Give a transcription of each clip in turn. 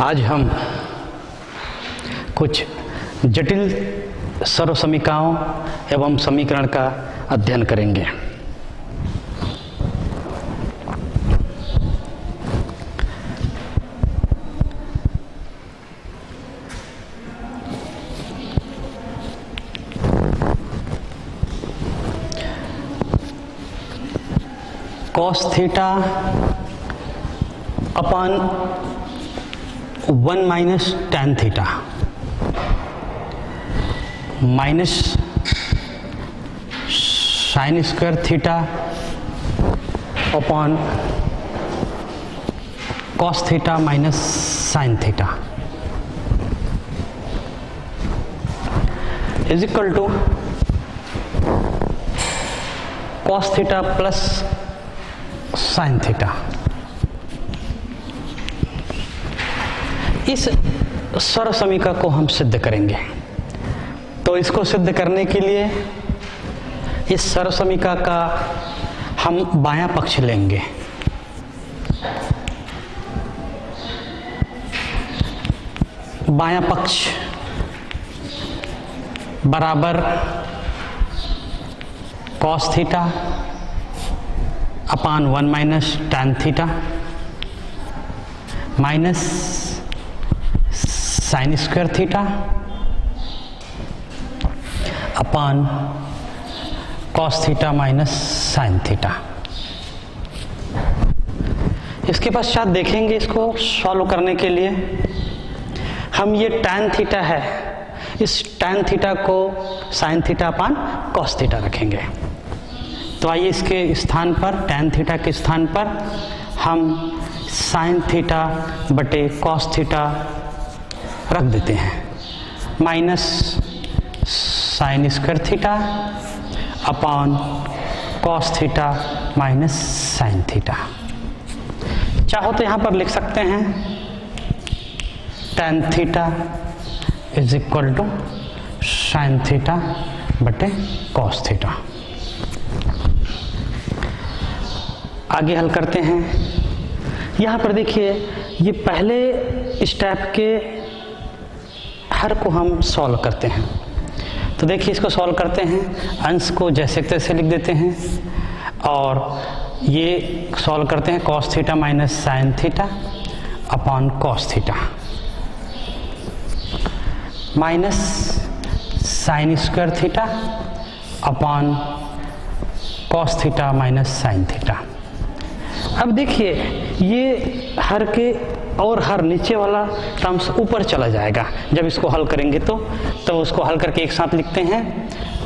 आज हम कुछ जटिल सर्वसमीकाओं एवं समीकरण का अध्ययन करेंगे। cos theta upon 1 minus tan theta minus sine square theta upon cos theta minus sine theta is equal to cos theta plus sine theta. इस सर्वसमीका को हम सिद्ध करेंगे। तो इसको सिद्ध करने के लिए इस सर्वसमीका का हम बायां पक्ष लेंगे। बायां पक्ष बराबर cos theta upon 1 minus tan theta minus sine square theta upon cos theta minus sine theta. इसके पश्चात देखेंगे, इसको सॉल्व करने के लिए हम ये tan थीटा है, इस tan थीटा को sine theta upon cos theta रखेंगे। तो आइए इसके स्थान पर, tan थीटा के स्थान पर हम साइन थीटा बटे cos थीटा रख देते हैं minus sine square theta upon cos theta minus sine theta. चाहो तो यहाँ पर लिख सकते हैं tan theta is equal to sine theta बटे cos थीटा। आगे हल करते हैं। यहाँ पर देखिए, ये पहले स्टेप के हर को हम सॉल्व करते हैं। तो देखिए, इसको सॉल्व करते हैं, अंश को जैसे तैसे लिख देते हैं और ये सॉल्व करते हैं cos theta minus sine theta upon cos theta minus sine square theta upon cos theta minus sine theta. अब देखिए, ये हर के और हर नीचे वाला टर्म्स ऊपर चला जाएगा जब इसको हल करेंगे। तो उसको हल करके एक साथ लिखते हैं।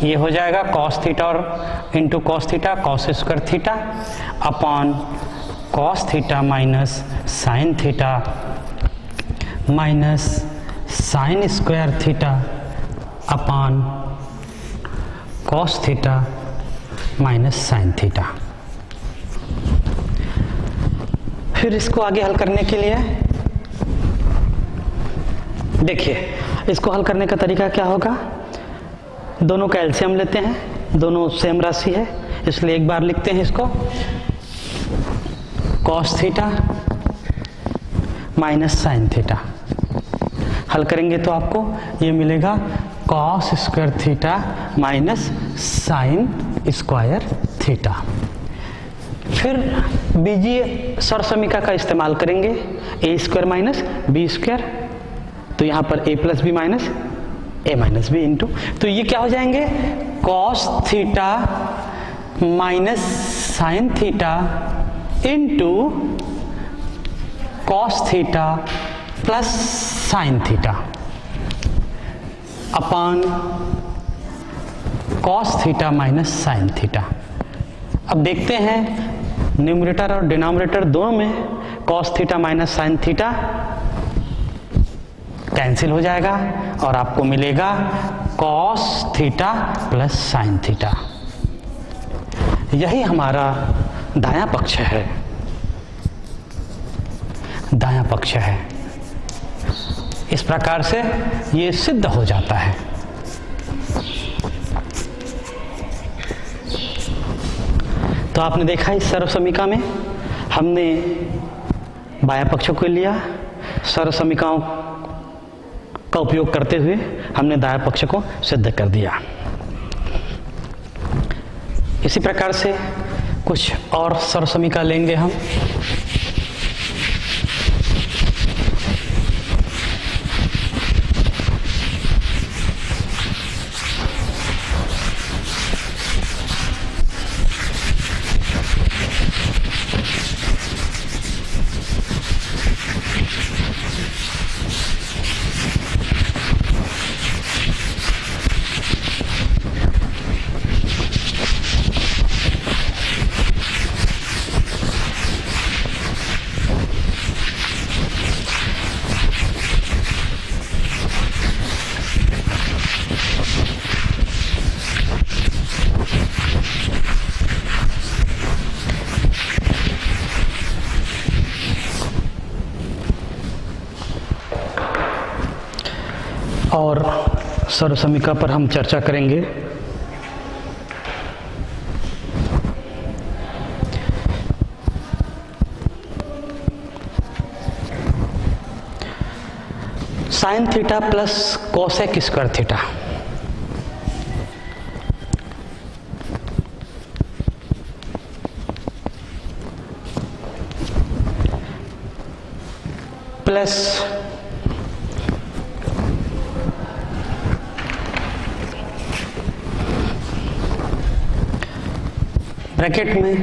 ये हो जाएगा cos थीटा और into cos theta cos square theta upon cos theta minus sine theta minus sine square theta upon cos theta minus sine theta. फिर इसको आगे हल करने के लिए देखिए, इसको हल करने का तरीका क्या होगा। दोनों का एलसीएम लेते हैं, दोनों सेम राशि है, इसलिए एक बार लिखते हैं इसको cos theta minus sine theta. हल करेंगे तो आपको ये मिलेगा cos square theta minus sine square theta. फिर बीजीय सर्वसमीका का इस्तेमाल करेंगे, ए स्क्वायर माइनस बी स्क्वायर। तो यहाँ पर a plus B minus A minus B into, तो ये क्या हो जाएंगे cos theta minus sine theta into cos theta plus sine theta upon cos theta minus sine theta. अब देखते हैं, न्यूमरेटर और डिनोमिनेटर दोनों में cos theta minus sine theta cancel हो जाएगा और आपको मिलेगा cos theta plus sine theta. यही हमारा दायां पक्ष है, दायां पक्ष है। इस प्रकार से ये सिद्ध हो जाता है। तो आपने देखा इस सर्वसमीका में हमने बायां पक्ष को लिया, सर्वसमीकाओं का उपयोग करते हुए हमने दाया पक्ष को सिद्ध कर दिया। इसी प्रकार से कुछ और सर्वसमीका लेंगे हम। और सर्वसमीका पर हम चर्चा करेंगे। Sine theta plus cosec square theta. Plus bracket में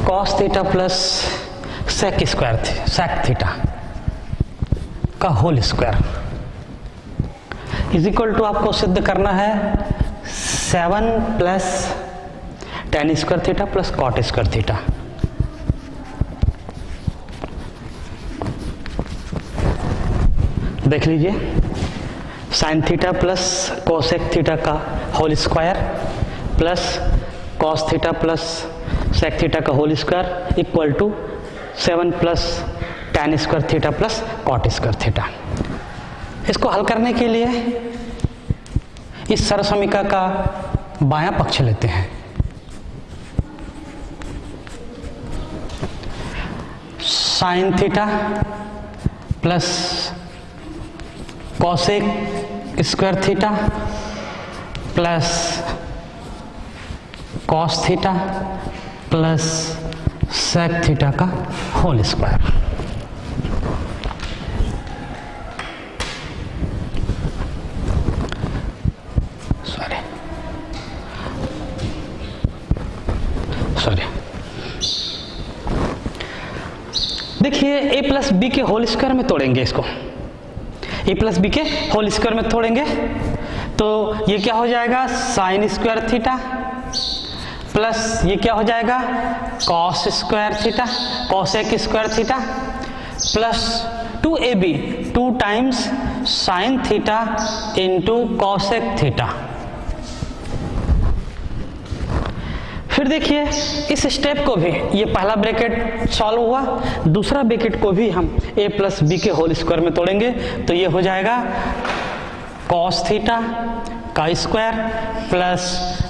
cos theta plus sec theta का whole square is equal to आपको सिद्ध करना है 7 plus tan square theta plus cot square theta. देख लीजिए, sine theta plus cosec theta का whole square plus cos theta plus sec theta का whole square equal to 7 plus tan square theta plus cot square theta. इसको हल करने के लिए इस सर्वसमीका का बायां पक्ष लेते हैं। Sine theta plus cosec square theta plus cos theta plus sec theta का होल स्क्वायर। सॉरी देखिए, ए प्लस बी के होल स्क्वायर में तोड़ेंगे इसको। ए प्लस बी के होल स्क्वायर में तोड़ेंगे तो ये क्या हो जाएगा, साइन स्क्वायर थीटा प्लस ये क्या हो जाएगा, cos square theta cosec square theta plus 2ab 2 times sign theta into cosec theta. फिर देखिए इस स्टेप को भी, ये पहला ब्रैकेट सॉल्व हुआ, दूसरा ब्रैकेट को भी हम a प्लस बी के होल स्क्वायर में तोड़ेंगे तो ये हो जाएगा कॉस थीटा का square plus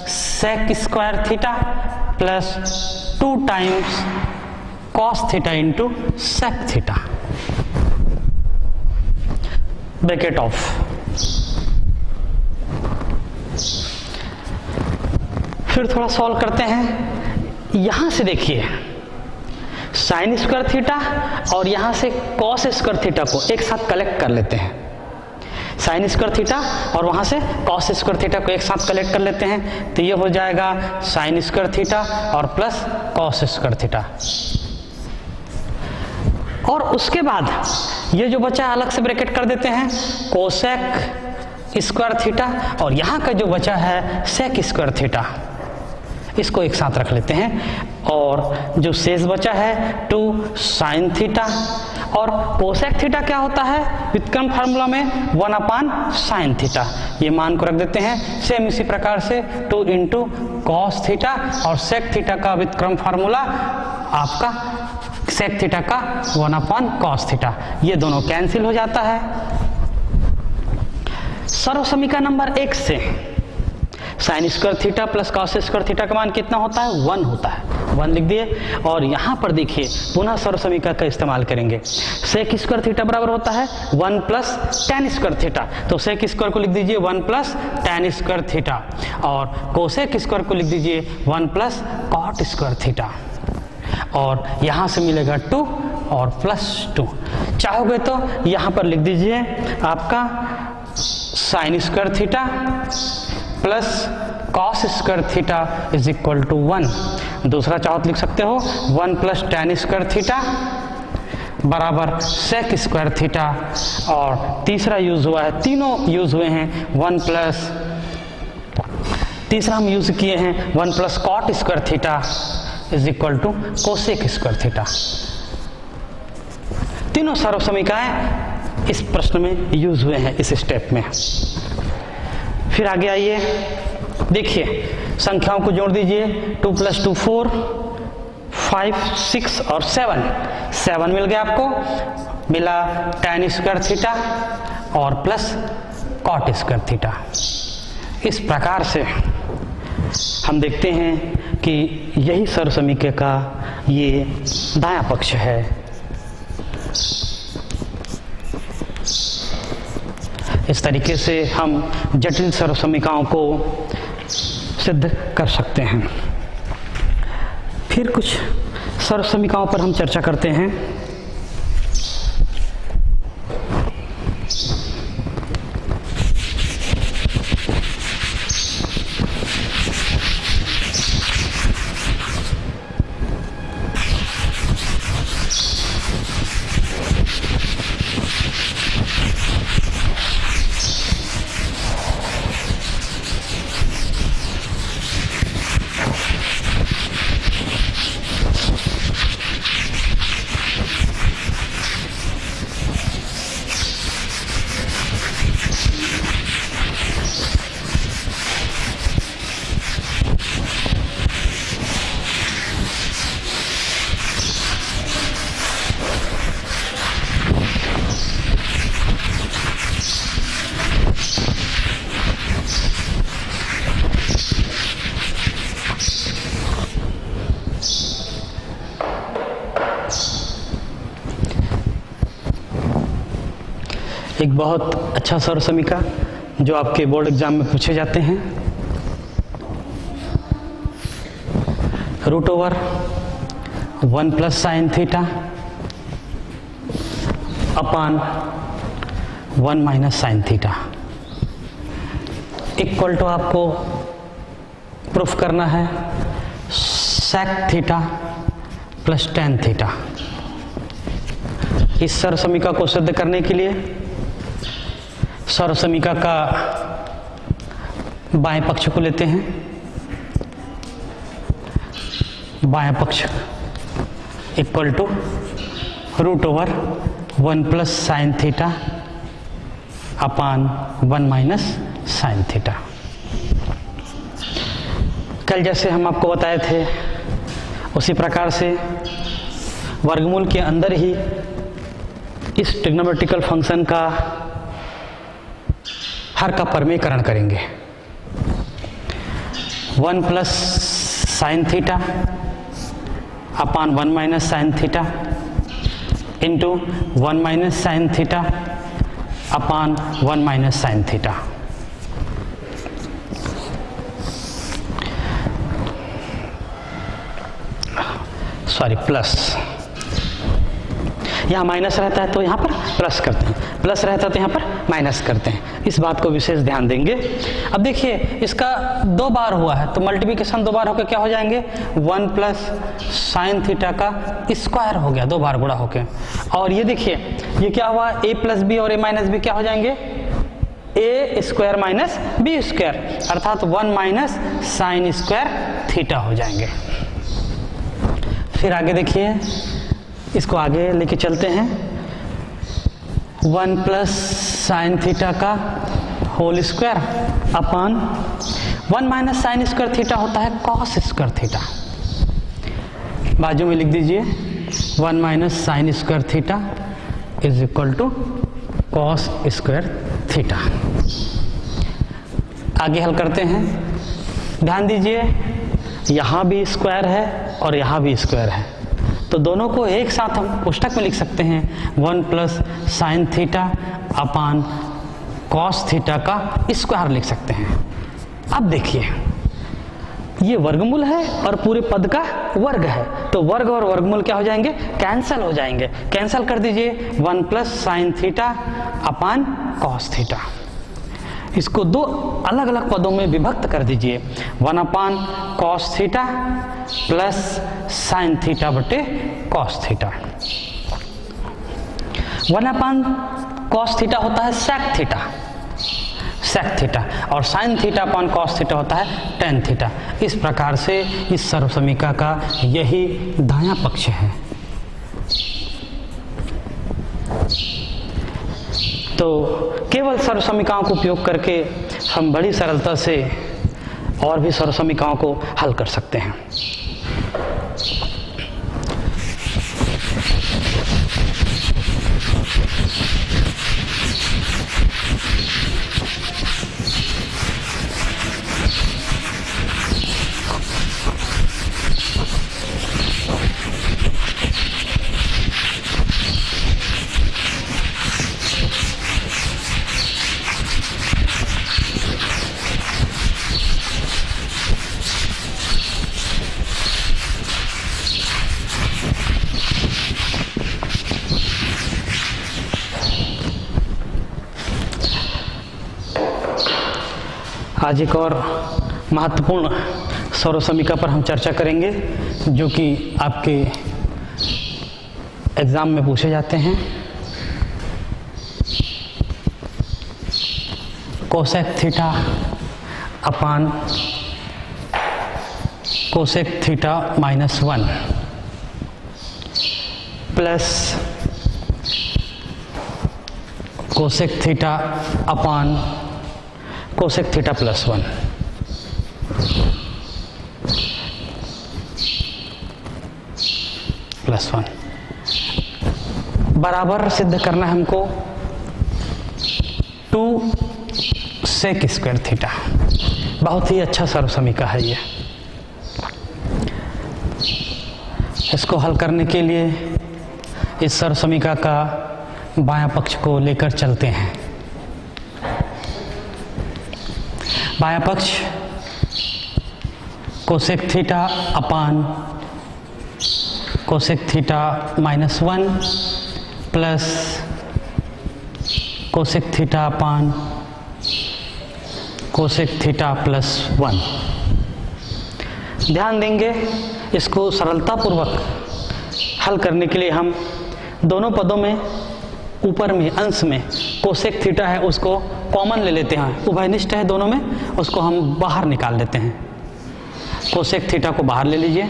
sec square theta plus 2 times cos theta into sec theta. Bracket off. फिर थोड़ा सॉल्व करते हैं। यहां से देखिए साइन स्क्वायर थीटा और यहां से कॉस स्क्वायर थीटा को एक साथ कलेक्ट कर लेते हैं। साइन स्क्वायर थीटा और वहां से कॉस स्क्वायर थीटा को एक साथ कलेक्ट कर लेते हैं तो ये हो जाएगा साइन स्क्वायर थीटा और प्लस कॉस स्क्वायर थीटा। और उसके बाद ये जो बचा अलग से ब्रैकेट कर देते हैं, कोसेक स्क्वायर थीटा और यहाँ का जो बचा है सेक स्क्वायर थीटा, इसको एक साथ रख लेते हैं और जो शेष बचा है 2 साइन थीटा और कोसेक थीटा क्या होता है व्युत्क्रम फार्मूला में 1 साइन थीटा, ये मान को रख देते हैं। सेम इसी प्रकार से 2 इंटू कॉस थीटा और सेक थीटा का व्युत्क्रम फार्मूला आपका सेक थीटा का 1 कॉस थीटा, ये दोनों कैंसिल हो जाता है। सर्वसमीका नंबर 1 से sign square theta plus cos square theta का मान कितना होता है, 1 होता है। 1 लिख दिए। और यहाँ पर देखिए पुनः सर्वसमीकरण का इस्तेमाल करेंगे। सेक स्क्वायर थीटा बराबर होता है 1 प्लस tan स्क्वायर थीटा, तो सेक स्क्वायर को लिख दीजिए 1 प्लस tan स्क्वायर थीटा, और कोसेक स्क्वायर को लिख दीजिए 1 प्लस कॉट स्क्वायर थीटा, और यहाँ से मिलेगा 2 और +2। चाहोगे तो यहाँ पर लिख दीजिए आपका sine square theta plus cos square theta is equal to 1। दूसरा चाहो तो लिख सकते हो 1 प्लस tan स्क्वायर थीटा बराबर सेक स्क्वायर थीटा, और तीसरा यूज हुआ है, तीनों यूज हुए हैं 1 प्लस, तीसरा हम यूज किए हैं 1 plus cot square theta is equal to cosec square theta. तीनों सर्वसमीकरण इस प्रश्न में यूज हुए हैं इस स्टेप में। फिर आगे आइए, देखिए संख्याओं को जोड़ दीजिए, 2 + 2 4, 5 6 और 7 मिल गया आपको, मिला tan स्क्वायर थीटा और प्लस कॉट स्क्वायर थीटा। इस प्रकार से हम देखते हैं कि यही सर्वसमीकरण का ये दायां पक्ष है। इस तरीके से हम जटिल सर्वसमीकरणों को सिद्ध कर सकते हैं। फिर कुछ सर्वसमीकरणों पर हम चर्चा करते हैं। एक बहुत अच्छा सर्वसमीकरण जो आपके बोर्ड एग्जाम में पूछे जाते हैं, √1 plus sine theta upon 1 minus sine theta equal to आपको प्रूफ करना है sec theta plus tan theta. इस सर्वसमीकरण को सिद्ध करने के लिए सर्वसमीकरण का बाएं पक्ष को लेते हैं। बाएं पक्ष equal to √1 plus sine theta upon 1 minus sine theta. कल जैसे हम आपको बताए थे उसी प्रकार से वर्गमूल के अंदर ही इस ट्रिग्नोमेट्रिकल फंक्शन का हर का परमीकरण करेंगे। 1 plus sine theta upon 1 minus sine theta into 1 minus sine theta upon 1 minus sine theta. Sorry plus, यहाँ माइनस रहता है तो यहाँ पर प्लस करते हैं, प्लस रहता है तो यहाँ पर माइनस करते हैं। इस बात को विशेष ध्यान देंगे। अब देखिए इसका 2 बार हुआ है तो मल्टीप्लिकेशन 2 बार होकर क्या हो जाएंगे 1 प्लस साइन थीटा का स्क्वायर हो गया, 2 बार गुणा होके। और ये देखिए ये क्या हुआ a प्लस बी और a माइनस बी क्या हो जाएंगे a square minus B square, अर्थात 1 माइनस साइन स्क्वायर थीटा हो जाएंगे। फिर आगे देखिए इसको आगे लेके चलते हैं। 1 प्लस साइन थीटा का whole square upon 1 minus sine square theta होता है कॉस स्क्वायर थीटा। बाजू में लिख दीजिए 1 minus sine square theta is equal to cos square theta. आगे हल करते हैं। ध्यान दीजिए यहाँ भी स्क्वायर है और यहाँ भी स्क्वायर है, तो दोनों को एक साथ हम कोष्टक में लिख सकते हैं 1 प्लस साइन थीटा अपान कॉस थीटा का स्क्वायर लिख सकते हैं। अब देखिए ये वर्गमूल है और पूरे पद का वर्ग है, तो वर्ग और वर्गमूल क्या हो जाएंगे, कैंसल हो जाएंगे। कैंसल कर दीजिए 1 प्लस साइन थीटा अपान कॉस थीटा। इसको दो अलग अलग पदों में विभक्त कर दीजिए, 1 अपान cos theta plus sine theta बटे कॉस थीटा। 1 अपान कॉस थीटा होता है सेक थीटा और साइन थीटा अपान कॉस थीटा होता है टेन थीटा। इस प्रकार से इस सर्वसमीका का यही दायां पक्ष है। तो केवल सर्वसमीकाओं को उपयोग करके हम बड़ी सरलता से और भी सर्वसमीकाओं को हल कर सकते हैं। आज एक और महत्वपूर्ण सर्वसमीका पर हम चर्चा करेंगे जो कि आपके एग्जाम में पूछे जाते हैं। कोसेक थीटा अपान cosec theta minus 1 plus cosec theta अपान कोसेक थीटा प्लस 1। बराबर सिद्ध करना है हमको 2 सेक स्क्वायर थीटा। बहुत ही अच्छा सर्वसमीका है ये। इसको हल करने के लिए इस सर्वसमीका का बायां पक्ष को लेकर चलते हैं। बायां पक्ष कोसेक थीटा अपान cosec theta minus 1 plus cosec theta अपान कोसेक थीटा प्लस 1। ध्यान देंगे इसको सरलतापूर्वक हल करने के लिए हम दोनों पदों में ऊपर में अंश में कोसेक थीटा है उसको कॉमन ले लेते हैं, उभयनिष्ठ है दोनों में, उसको हम बाहर निकाल लेते हैं। कोसेक थीटा को बाहर ले लीजिए,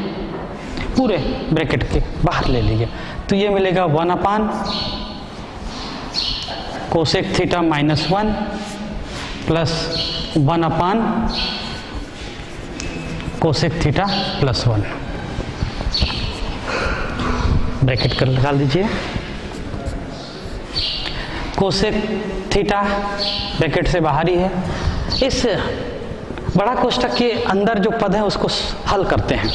पूरे ब्रैकेट के बाहर ले लीजिए, तो ये मिलेगा 1 अपान कोसेक थीटा माइनस 1 प्लस 1 अपान कोसेक थीटा प्लस 1। ब्रैकेट कर लगा लीजिए। कोसेक थीटा ब्रैकेट से बाहर ही है। इस बड़ा कोष्टक के अंदर जो पद है उसको हल करते हैं।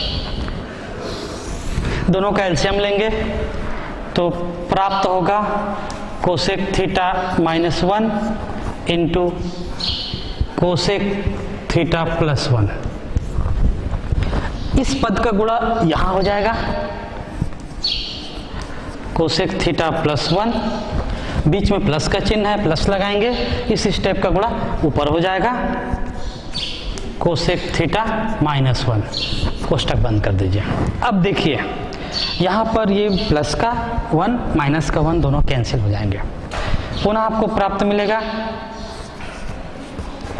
दोनों का एलसीएम लेंगे तो प्राप्त होगा cosec theta minus 1 into cosec theta plus 1। इस पद का गुणा यहां हो जाएगा, कोसेक थीटा प्लस 1, बीच में प्लस का चिन्ह है, प्लस लगाएंगे, इस स्टेप का गुणा ऊपर हो जाएगा कोसेक थीटा माइनस 1। कोष्टक बंद कर दीजिए। अब देखिए यहाँ पर ये प्लस का 1 माइनस का 1 दोनों कैंसिल हो जाएंगे। पुनः आपको प्राप्त मिलेगा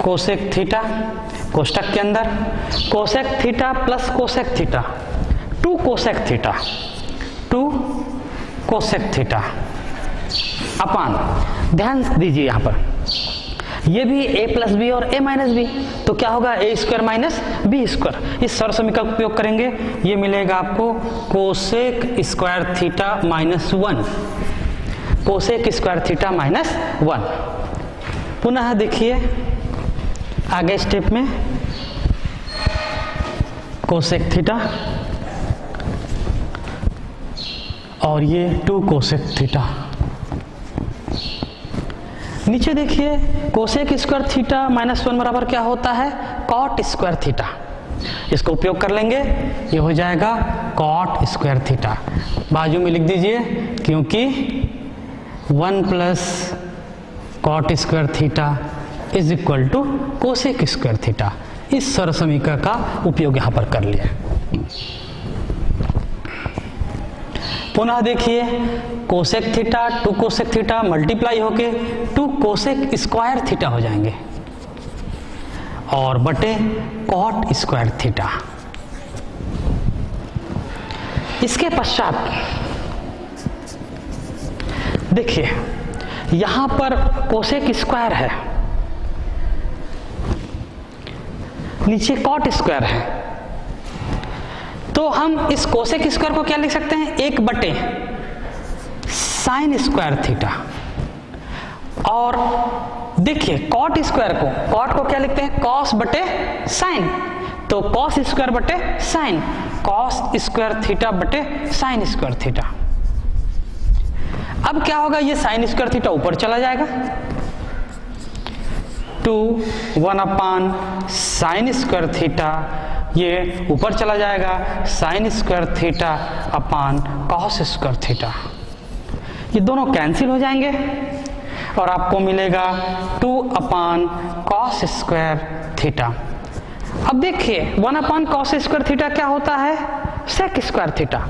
कोसेक थीटा कोष्टक के अंदर cosec theta plus cosec theta 2 cosec theta 2 cosec theta upon, ध्यान दीजिए यहाँ पर ये भी a प्लस बी और a माइनस बी, तो क्या होगा a square minus B square. इस सर्वसमीका का उपयोग करेंगे, ये मिलेगा आपको cosec square theta minus 1, cosec square theta minus 1। पुनः देखिए आगे स्टेप में कोसेक थीटा और ये 2 कोसेक थीटा। नीचे देखिए कोसेक स्क्वायर थीटा माइनस 1 बराबर क्या होता है, कॉट स्क्वायर थीटा। इसको उपयोग कर लेंगे, ये हो जाएगा कॉट स्क्वायर थीटा। बाजू में लिख दीजिए, क्योंकि 1 plus cot square theta is equal to cosec square theta. इस सरल समीकरण का उपयोग यहां पर कर लिया। पुनः देखिए cosec theta 2 cosec theta multiply होके 2 कोसेक स्क्वायर थीटा हो जाएंगे और बटे कॉट स्क्वायर थीटा। इसके पश्चात देखिए यहां पर कोसेक स्क्वायर है, नीचे कॉट स्क्वायर है, तो हम इस कोसेक स्क्वायर को क्या लिख सकते हैं, 1 बटे साइन स्क्वायर थीटा। और देखिए कॉट स्क्वायर को क्या लिखते हैं, कॉस बटे साइन, तो कॉस स्क्वायर बटे साइन, कॉस स्क्वायर थीटा बटे साइन स्क्वायर थीटा। अब क्या होगा, ये साइन स्क्वायर थीटा ऊपर चला जाएगा, 2 1 अपान साइन स्क्वायर थीटा, ये ऊपर चला जाएगा साइन स्क्वायर थीटा अपान कॉस स्क्वायर थीटा। ये दोनों कैंसिल हो जाएंगे और आपको मिलेगा 2 अपान कॉस स्क्वायर थीटा। अब देखिए 1 अपान कॉस स्क्वायर थीटा क्या होता है, सेक स्क्वायर थीटा।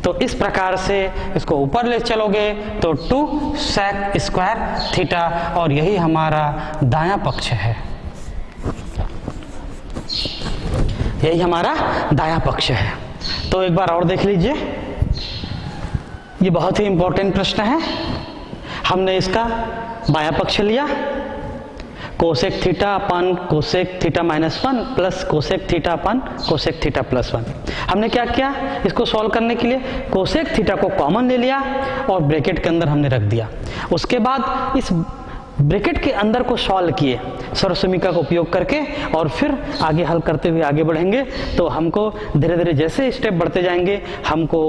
तो इस प्रकार से इसको ऊपर ले चलोगे तो 2 सेक स्क्वायर थीटा, और यही हमारा दायां पक्ष है, यही हमारा दायां पक्ष है। तो एक बार और देख लीजिए, ये बहुत ही इंपॉर्टेंट प्रश्न है। हमने इसका बायां पक्ष लिया, कोसेक थीटा अपान cosec theta minus 1 plus cosec theta अपान कोसेक थीटा प्लस 1। हमने क्या किया, इसको सॉल्व करने के लिए कोसेक थीटा को कॉमन ले लिया और ब्रैकेट के अंदर हमने रख दिया। उसके बाद इस ब्रैकेट के अंदर को सॉल्व किए सरल समीकरण का उपयोग करके, और फिर आगे हल करते हुए आगे बढ़ेंगे। तो हमको धीरे धीरे जैसे स्टेप बढ़ते जाएंगे हमको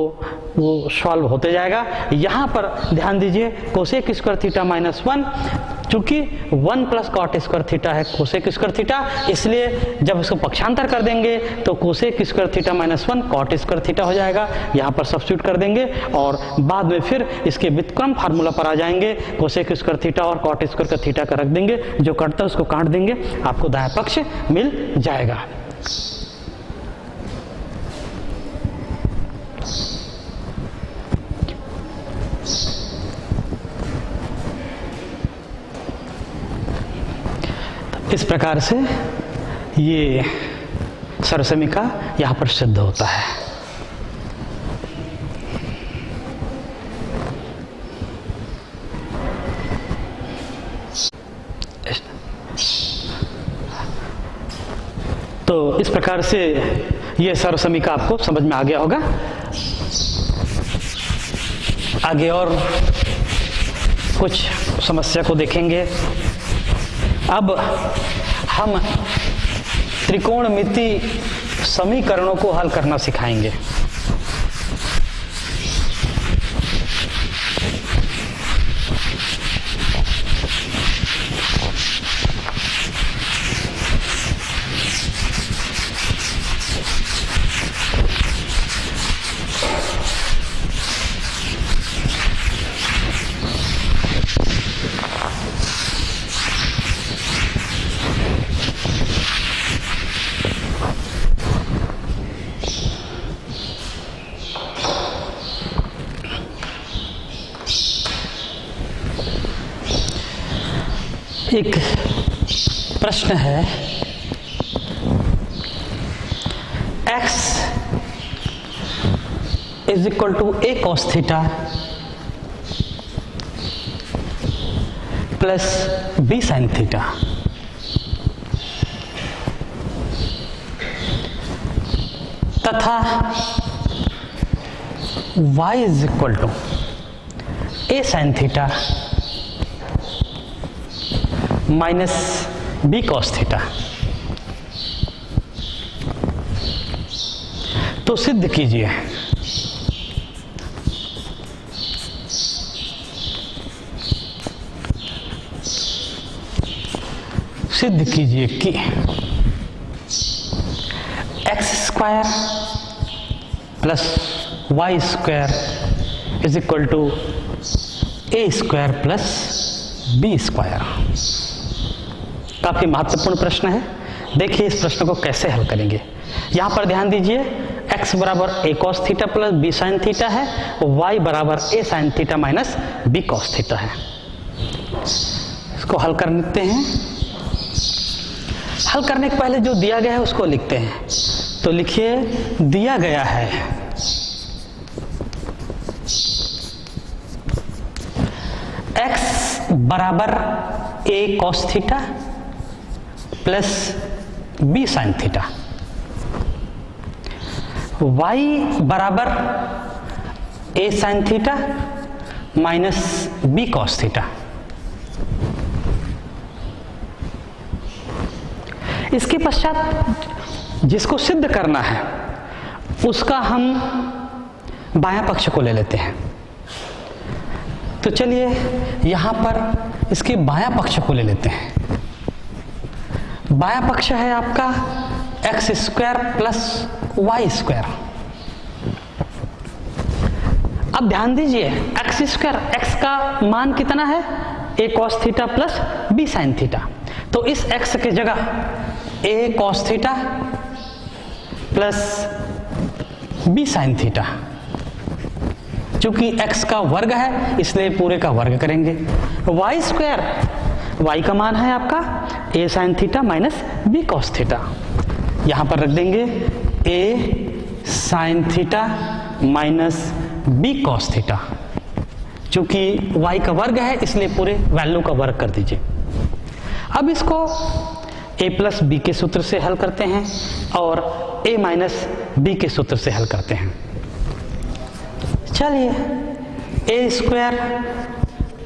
वो सॉल्व होते जाएगा। यहाँ पर ध्यान दीजिए कोसेक स्क्वायर थीटा माइनस 1, चूंकि 1 प्लस कॉट स्क्वायर थीटा है कोसेक स्क्वायर थीटा, इसलिए जब इसको पक्षांतर कर देंगे तो cosec square theta minus 1 cot square theta हो जाएगा। यहाँ पर सब्स्टिट्यूट कर देंगे और बाद में फिर इसके व्युत्क्रम फार्मूला पर आ जाएंगे, कोसेक स्क्वायर थीटा और कॉट स्क्वायर का थीटा का रख देंगे, जो कटता है उसको काट देंगे, आपको दायां पक्ष मिल जाएगा। इस प्रकार से ये सरल समीकरण यहाँ पर सिद्ध होता है। तो इस प्रकार से ये सरल समीकरण आपको समझ में आ गया होगा। आगे और कुछ समस्या को देखेंगे। अब हम त्रिकोणमिति समीकरणों को हल करना सिखाएंगे। एक प्रश्न है, x is equal to a cos theta plus b sin theta तथा y is equal to a sin theta minus B cos theta. तो सिद्ध कीजिए सिद्ध कीजिए कि X square plus Y square is equal to A square plus B square. काफी महत्वपूर्ण प्रश्न है। देखिए इस प्रश्न को कैसे हल करेंगे। यहां पर ध्यान दीजिए, x बराबर a cos theta plus b sin theta है, y बराबर a sin theta minus b cos theta है। इसको हल करते हैं। हल करने के पहले जो दिया गया है उसको लिखते हैं। तो लिखिए, दिया गया है x बराबर a cos theta plus b sin theta, y बराबर a sin theta minus b cos theta. इसके पश्चात जिसको सिद्ध करना है उसका हम बायां पक्ष को ले लेते हैं। तो चलिए यहां पर इसके बायां पक्ष को ले लेते हैं। बायां पक्ष है आपका X square plus Y square. अब ध्यान दीजिए, एक्स स्क्वायर, एक्स का मान कितना है, a cos theta plus b sine theta. तो इस एक्स की जगह a cos theta plus b sine theta, चूंकि x का वर्ग है इसलिए पूरे का वर्ग करेंगे। वाई स्क्वायर, y का मान है आपका a sine theta minus B cos theta, यहां पर रख देंगे a sine theta minus B cos theta. चूंकि y का वर्ग है इसलिए पूरे वैल्यू का वर्ग कर दीजिए। अब इसको a प्लस बी के सूत्र से हल करते हैं और a माइनस बी के सूत्र से हल करते हैं। चलिए, a square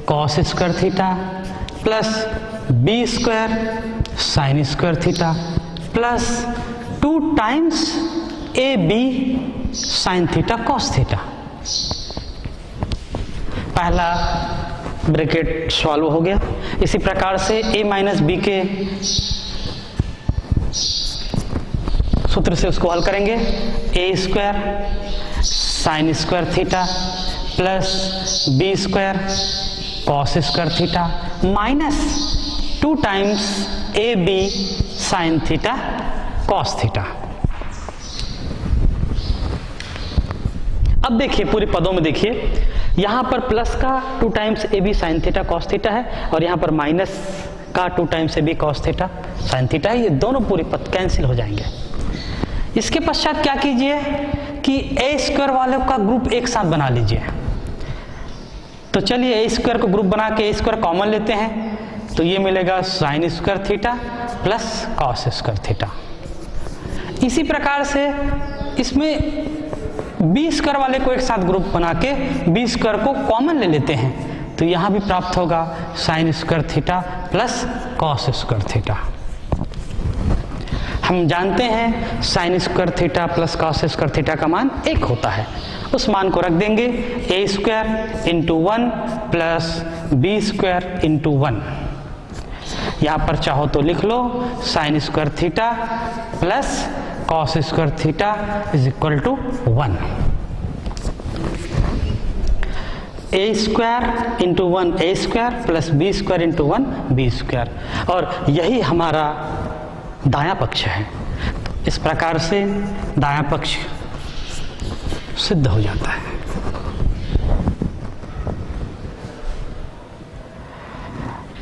cos square theta plus B square sine square theta plus 2 times A B sine theta cos theta. पहला ब्रैकेट सॉल्व हो गया। इसी प्रकार से ए माइनस बी के सूत्र से उसको हल करेंगे। ए square sine square theta plus B square cos square theta minus 2 times A B sine theta cos theta. अब देखिए पूरे पदों में देखिए, यहां पर प्लस का 2 times A B sine theta cos theta है और यहां पर माइनस का 2 टाइम्स ए B cos theta sine theta है। ये दोनों पूरे पद कैंसिल हो जाएंगे। इसके पश्चात क्या कीजिए कि ए स्क्वायर वालों का ग्रुप एक साथ बना लीजिए। तो चलिए ए स्क्वायर को ग्रुप बना के ए स्क्वायर कॉमन लेते हैं, तो ये मिलेगा sign square theta plus cos square theta. इसी प्रकार से इसमें बी स्क्वायर वाले को एक साथ ग्रुप बना के बी स्क्वायर को कॉमन ले लेते हैं, तो यहां भी प्राप्त होगा sign square theta plus cos square theta. हम जानते हैं sign square theta plus cos square theta का मान 1 होता है। उस मान को रख देंगे a square into 1 plus B square into 1। यहां पर चाहो तो लिख लो sine square theta plus cos square theta is equal to 1। A square into 1 a square plus B square into 1 b square, और यही हमारा दायां पक्ष है। तो इस प्रकार से दायां पक्ष सिद्ध हो जाता है।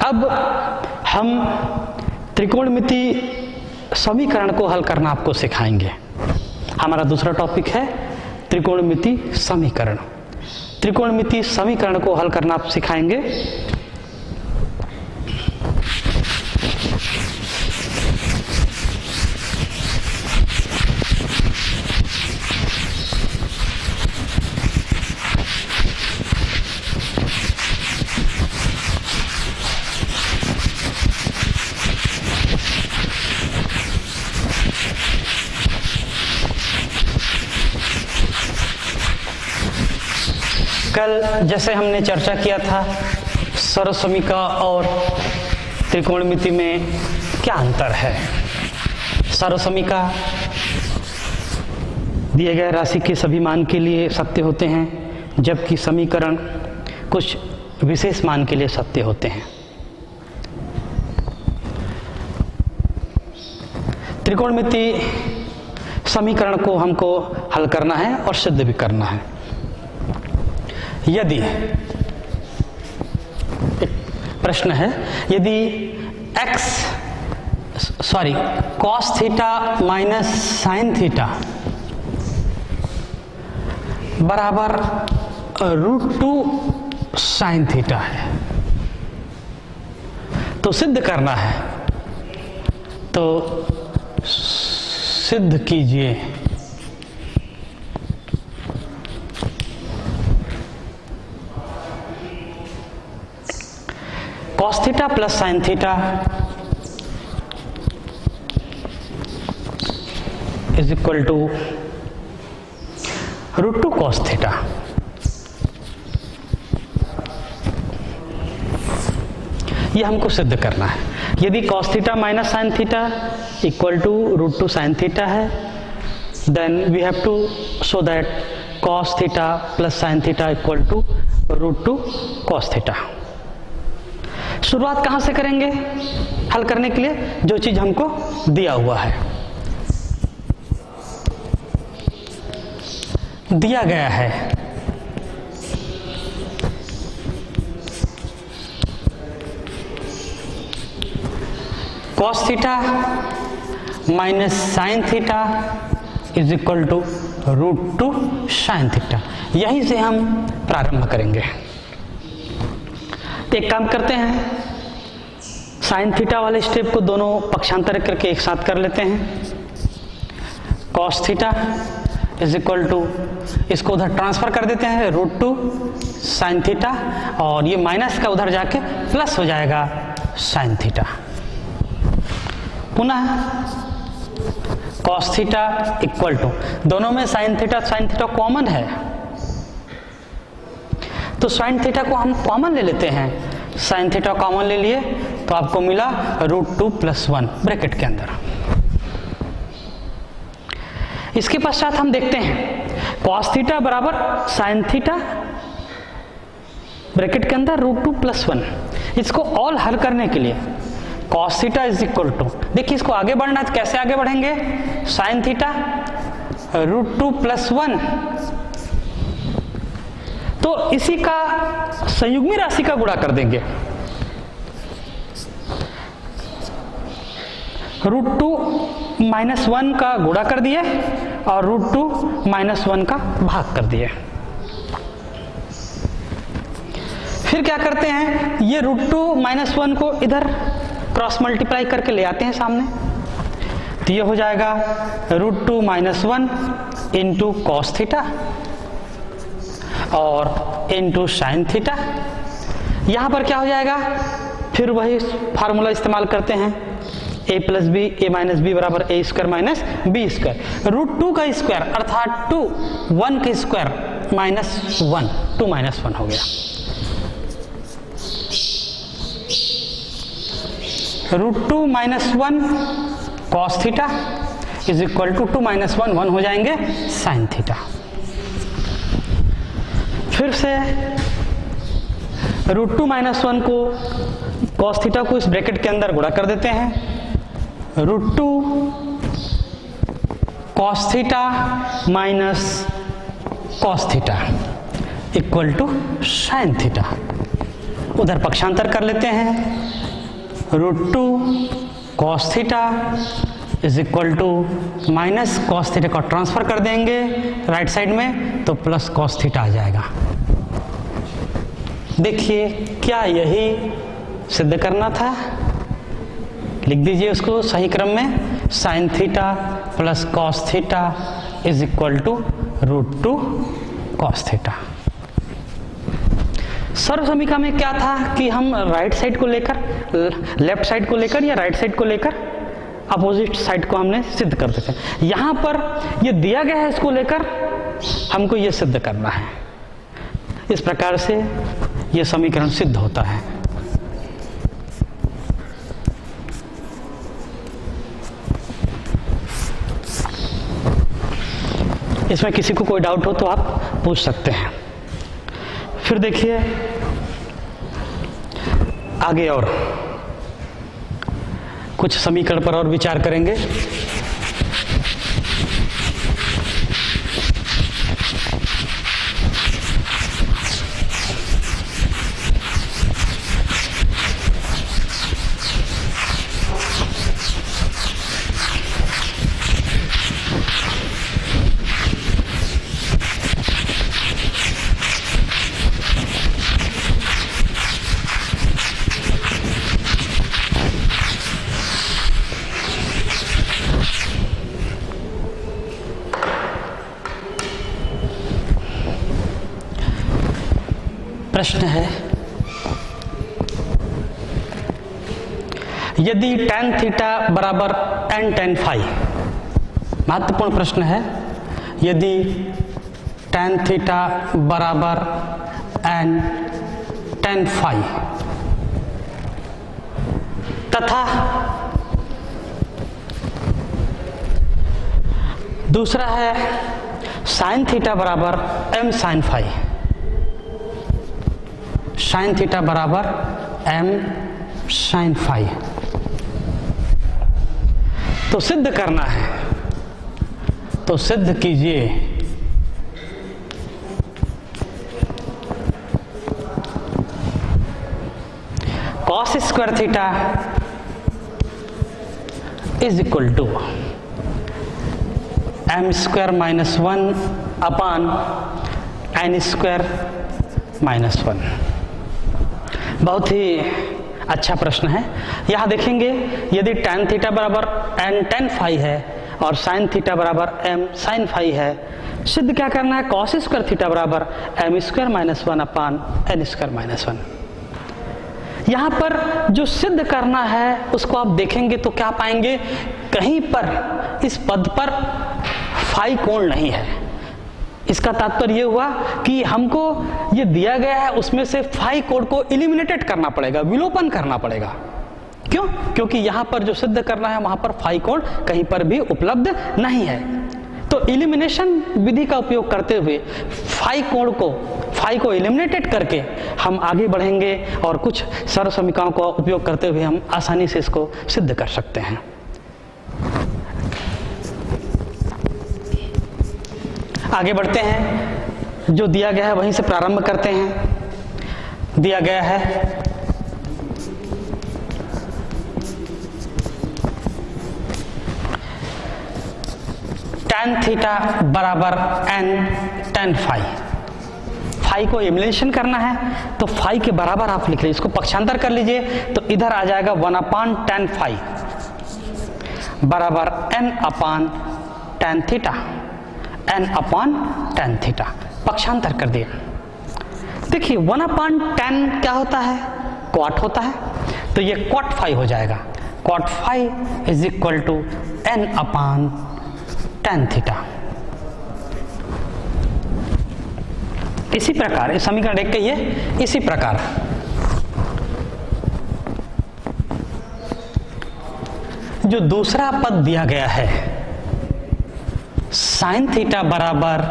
अब हम त्रिकोणमिति समीकरण को हल करना आपको सिखाएंगे। हमारा दूसरा टॉपिक है त्रिकोणमिति समीकरण। त्रिकोणमिति समीकरण को हल करना आप सिखाएंगे। कल जैसे हमने चर्चा किया था सर्वसमीका और त्रिकोणमिति में क्या अंतर है? सर्वसमीका दिए गए राशि के सभी मान के लिए सत्य होते हैं, जबकि समीकरण कुछ विशेष मान के लिए सत्य होते हैं। त्रिकोणमितीय समीकरण को हमको हल करना है और सिद्ध भी करना है। यदि प्रश्न है, यदि cos theta minus sine theta बराबर √2 साइन थीटा है, तो सिद्ध करना है, तो सिद्ध कीजिए। cos theta plus sine theta is equal to √2 cos theta. यह हमको सिद्ध करना है। यदि cos theta minus sine theta equal to √2 sine theta है, then we have to show that cos theta plus sine theta equal to √2 cos theta. शुरुआत कहां से करेंगे हल करने के लिए? जो चीज हमको दिया हुआ है, दिया गया है cos theta minus sine theta is equal to √2 sine theta. यहीं से हम प्रारंभ करेंगे। एक काम करते हैं, साइन थीटा वाले स्टेप को दोनों पक्षांतर करके एक साथ कर लेते हैं। cos theta is equal to, इसको उधर ट्रांसफर कर देते हैं √2 साइन थीटा, और ये माइनस का उधर जाके प्लस हो जाएगा साइन थीटा। पुनः cos थीटा इक्वल टू, दोनों में साइन थीटा कॉमन है, तो साइन थीटा को हम कॉमन ले लेते हैं। साइन थीटा कॉमन ले लिए तो आपको मिला √2 + 1 ब्रैकेट के अंदर। इसके पश्चात हम देखते हैं cos थीटा बराबर साइन थीटा ब्रैकेट के अंदर √2 + 1। इसको ऑल हल करने के लिए cos theta is equal to, देखिए इसको आगे बढ़ना है तो कैसे आगे बढ़ेंगे? साइन थीटा √2 + 1, तो इसी का संयुग्मी राशि का गुणा कर देंगे। √2 - 1 का गुणा कर दिए और √2 - 1 का भाग कर दिए। फिर क्या करते हैं, ये √2 - 1 को इधर क्रॉस मल्टीप्लाई करके ले आते हैं सामने, तो ये हो जाएगा √2 - 1 इंटू cos थीटा और इंटू साइन थीटा। यहां पर क्या हो जाएगा, फिर वही फार्मूला इस्तेमाल करते हैं, a + b a - b बराबर a² - b²। √2 का स्क्वायर अर्थात 2, 1 का स्क्वायर -1, 2 - 1 हो गया। √2 - 1 cos theta is equal to 2 - 1, 1 हो जाएंगे साइन थीटा। फिर से √2 - 1 को cos थीटा को इस ब्रैकेट के अंदर गुणा कर देते हैं। √2 cos theta minus cos theta equal to sine theta. उधर पक्षांतर कर लेते हैं, √2 cos theta is equal to minus cos theta को ट्रांसफर कर देंगे राइट साइड में, तो प्लस cos थीटा आ जाएगा। देखिए क्या यही सिद्ध करना था? लिख दीजिए उसको सही क्रम में, sine theta plus cos theta is equal to √2 cos theta. सर्वसमीका में क्या था कि हम राइट साइड को लेकर, लेफ्ट साइड को लेकर या राइट साइड को लेकर अपोजिट साइड को हमने सिद्ध कर देते हैं। यहां पर ये दिया गया है, इसको लेकर हमको ये सिद्ध करना है। इस प्रकार से ये समीकरण सिद्ध होता है। इसमें किसी को कोई डाउट हो तो आप पूछ सकते हैं। फिर देखिए आगे और कुछ समीकरण पर और विचार करेंगे। प्रश्न है, यदि tan थीटा बराबर n tan फाई, महत्वपूर्ण प्रश्न है, यदि tan थीटा बराबर n tan फाई तथा दूसरा है sin थीटा बराबर m sin phi, sine theta बराबर m साइन फाई, तो सिद्ध करना है, तो सिद्ध कीजिए cos square theta is equal to m square minus 1 upon n square minus 1। बहुत ही अच्छा प्रश्न है। यहाँ देखेंगे यदि tan थीटा बराबर n tan फाई है और sin थीटा बराबर m sin फाई है, सिद्ध क्या करना है, cos स्क्वायर थीटा बराबर m square minus 1 upon n square minus 1। यहाँ पर जो सिद्ध करना है उसको आप देखेंगे तो क्या पाएंगे, कहीं पर इस पद पर फाई कोण नहीं है। इसका तात्पर्य ये हुआ कि हमको ये दिया गया है उसमें से फाई कोण को इलिमिनेटेड करना पड़ेगा, विलोपन करना पड़ेगा। क्यों? क्योंकि यहाँ पर जो सिद्ध करना है वहां पर फाई कोण कहीं पर भी उपलब्ध नहीं है। तो इलिमिनेशन विधि का उपयोग करते हुए फाई को इलिमिनेटेड करके हम आगे बढ़ेंगे और कुछ सरल समीकरणों का उपयोग करते हुए हम आसानी से इसको सिद्ध कर सकते हैं। आगे बढ़ते हैं, जो दिया गया है वहीं से प्रारंभ करते हैं। दिया गया है tan थीटा बराबर n tan फाई, फाई को एलिमिनेशन करना है तो फाई के बराबर आप लिख लीजिए, इसको पक्षांतर कर लीजिए तो इधर आ जाएगा 1 अपान tan फाई बराबर n upon tan theta, n upon tan theta, पक्षांतर कर दिया। देखिए 1 अपान tan क्या होता है, क्वाट होता है, तो ये क्वाट फाई हो जाएगा, क्वाट phi is equal to n upon tan theta. इसी प्रकार इस समीकरण एक कहिए, इसी प्रकार जो दूसरा पद दिया गया है साइन थीटा बराबर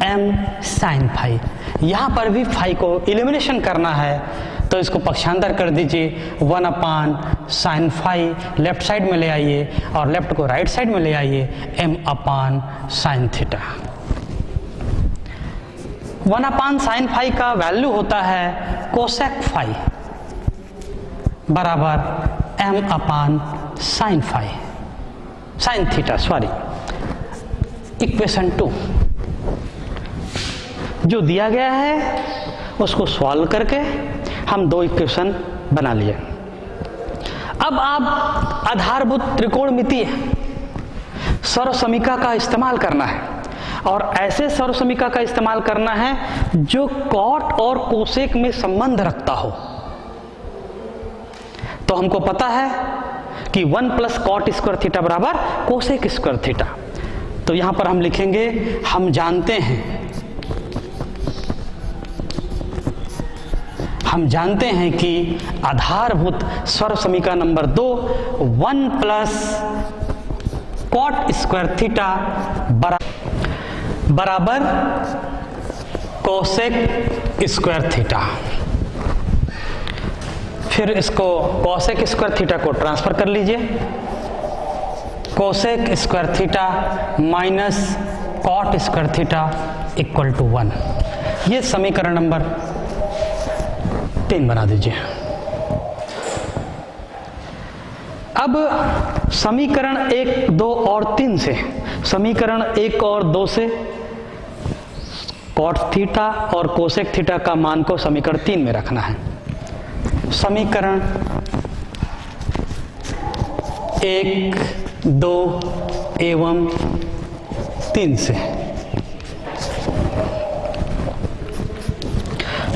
m साइन फाई, यहां पर भी फाई को इलिमिनेशन करना है तो इसको पक्षांतर कर दीजिए, 1 upon sine phi left side में ले आइए और लेफ्ट को राइट साइड में ले आइए, m upon sine theta. 1 upon sine phi का वैल्यू होता है कोसेक फाई बराबर m upon sine phi, sine theta, sorry. Equation 2 जो दिया गया है उसको सॉल्व करके हम 2 इक्वेशन बना लिए। अब आप आधारभूत त्रिकोणमितीय सर्वसमीका का इस्तेमाल करना है और ऐसे सर्वसमीका का इस्तेमाल करना है जो कॉट और कोसेक में संबंध रखता हो। तो हमको पता है कि 1 प्लस कॉट स्क्वायर थीटा बराबर कोसेक स्क्वायर थीटा, तो यहां पर हम लिखेंगे हम जानते हैं कि आधारभूत सर्वसमीका number 2 1 plus cot square theta बराबर बराबर कोसेक स्क्वायर थीटा। फिर इसको कोसेक स्क्वायर थीटा को ट्रांसफर कर लीजिए, cosec square theta minus cot square theta equal to 1। ये समीकरण नंबर 3 बना दीजिए। अब समीकरण 1, 2 और 3 से, समीकरण 1 और 2 से कॉट थीटा और कोसेक थीटा का मान को समीकरण 3 में रखना है। समीकरण 1, 2 एवं 3 से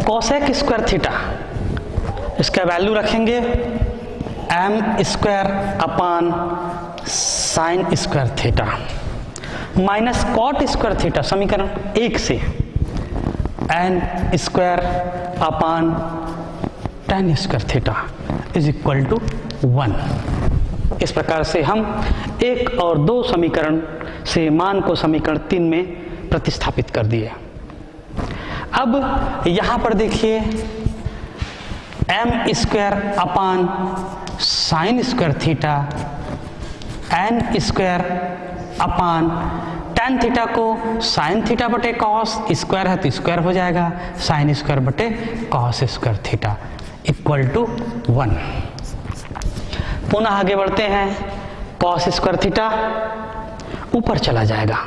कोसेक स्क्वायर थीटा, इसका वैल्यू रखेंगे m square upon sine square theta minus cot square theta, समीकरण 1 से n square upon tan square theta is equal to 1। इस प्रकार से हम 1 और 2 समीकरण से मान को समीकरण 3 में प्रतिस्थापित कर दिए। अब यहां पर देखिए m square upon sine square theta n square upon tan theta को साइन थीटा बटे कॉस स्क्वायर है तो स्क्वायर हो जाएगा, साइन स्क्वायर बटे cos square theta equal to 1। पुनः आगे बढ़ते हैं, कॉस स्क्वायर थीटा ऊपर चला जाएगा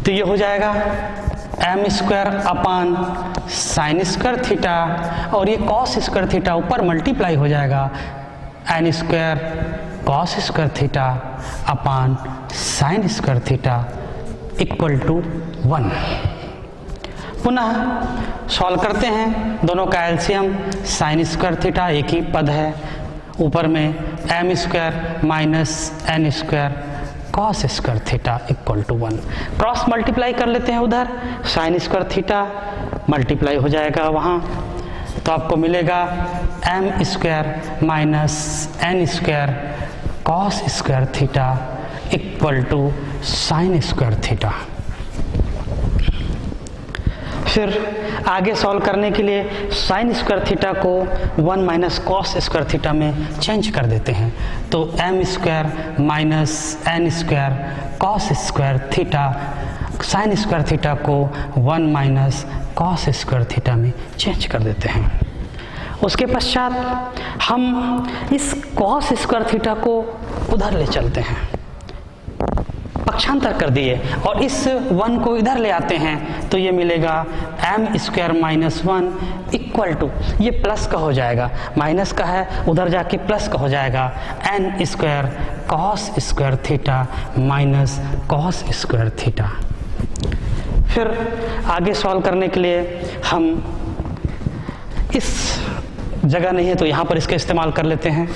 तो ये हो जाएगा m square upon sine square theta और ये कॉस स्क्वायर थीटा ऊपर मल्टीप्लाई हो जाएगा n square cos square theta upon sine square theta equal to 1। पुनः सॉल्व करते हैं, दोनों का एलसीएम साइन स्क्वायर थीटा एक ही पद है, ऊपर में m square minus n square cos square theta equal to 1। Cross multiply कर लेते हैं, उधर साइन स्क्वायर थीटा मल्टीप्लाई हो जाएगा वहाँ, तो आपको मिलेगा m square minus n square cos square theta equal to sine square theta. फिर आगे सॉल्व करने के लिए साइन स्क्वायर थीटा को 1 माइनस कॉस स्क्वायर थीटा में चेंज कर देते हैं, तो m square minus n square cos square theta sine square theta को 1 माइनस कॉस स्क्वायर थीटा में चेंज कर देते हैं। उसके पश्चात हम इस कॉस स्क्वायर थीटा को उधर ले चलते हैं, पक्षांतर कर दिए और इस 1 को इधर ले आते हैं तो ये मिलेगा m square minus 1 equal to, ये प्लस का हो जाएगा, माइनस का है उधर जाके प्लस का हो जाएगा, n square cos square theta minus cos square theta. फिर आगे सॉल्व करने के लिए हम इस जगह नहीं है तो यहाँ पर इसका इस्तेमाल कर लेते हैं।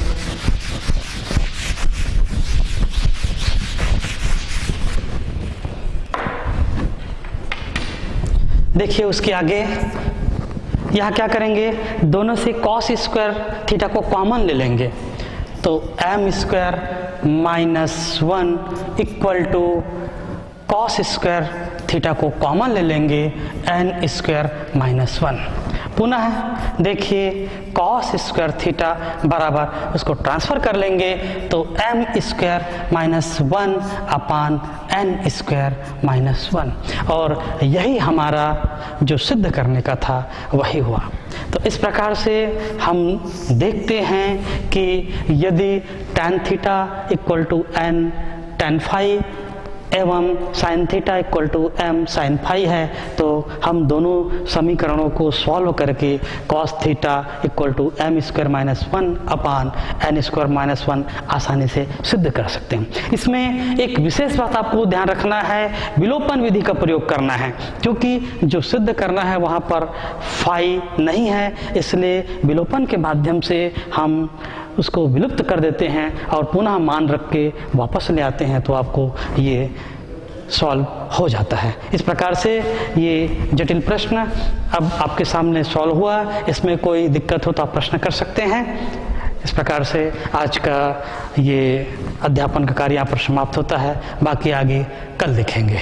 देखिए उसके आगे यहाँ क्या करेंगे, दोनों से कॉस स्क्वायर थीटा को कॉमन ले लेंगे तो m square minus 1 equal to cos square theta को कॉमन ले लेंगे n स्क्वायर माइनस 1। पुनः देखिए कॉस स्क्वायर थीटा बराबर उसको ट्रांसफर कर लेंगे तो m square minus 1 upon n square minus 1, और यही हमारा जो सिद्ध करने का था वही हुआ। तो इस प्रकार से हम देखते हैं कि यदि tan theta equal to n tan phi एवं sine theta equal to m sine phi है तो हम दोनों समीकरणों को सॉल्व करके cos theta equal to m square minus 1 upon n square minus 1 आसानी से सिद्ध कर सकते हैं। इसमें एक विशेष बात आपको ध्यान रखना है, विलोपन विधि का प्रयोग करना है, क्योंकि जो सिद्ध करना है वहाँ पर फाई नहीं है, इसलिए विलोपन के माध्यम से हम उसको विलुप्त कर देते हैं और पुनः मान रख के वापस ले आते हैं तो आपको ये सॉल्व हो जाता है। इस प्रकार से ये जटिल प्रश्न अब आपके सामने सॉल्व हुआ। इसमें कोई दिक्कत हो तो आप प्रश्न कर सकते हैं। इस प्रकार से आज का ये अध्यापन का कार्य यहाँ पर समाप्त होता है, बाकी आगे कल देखेंगे।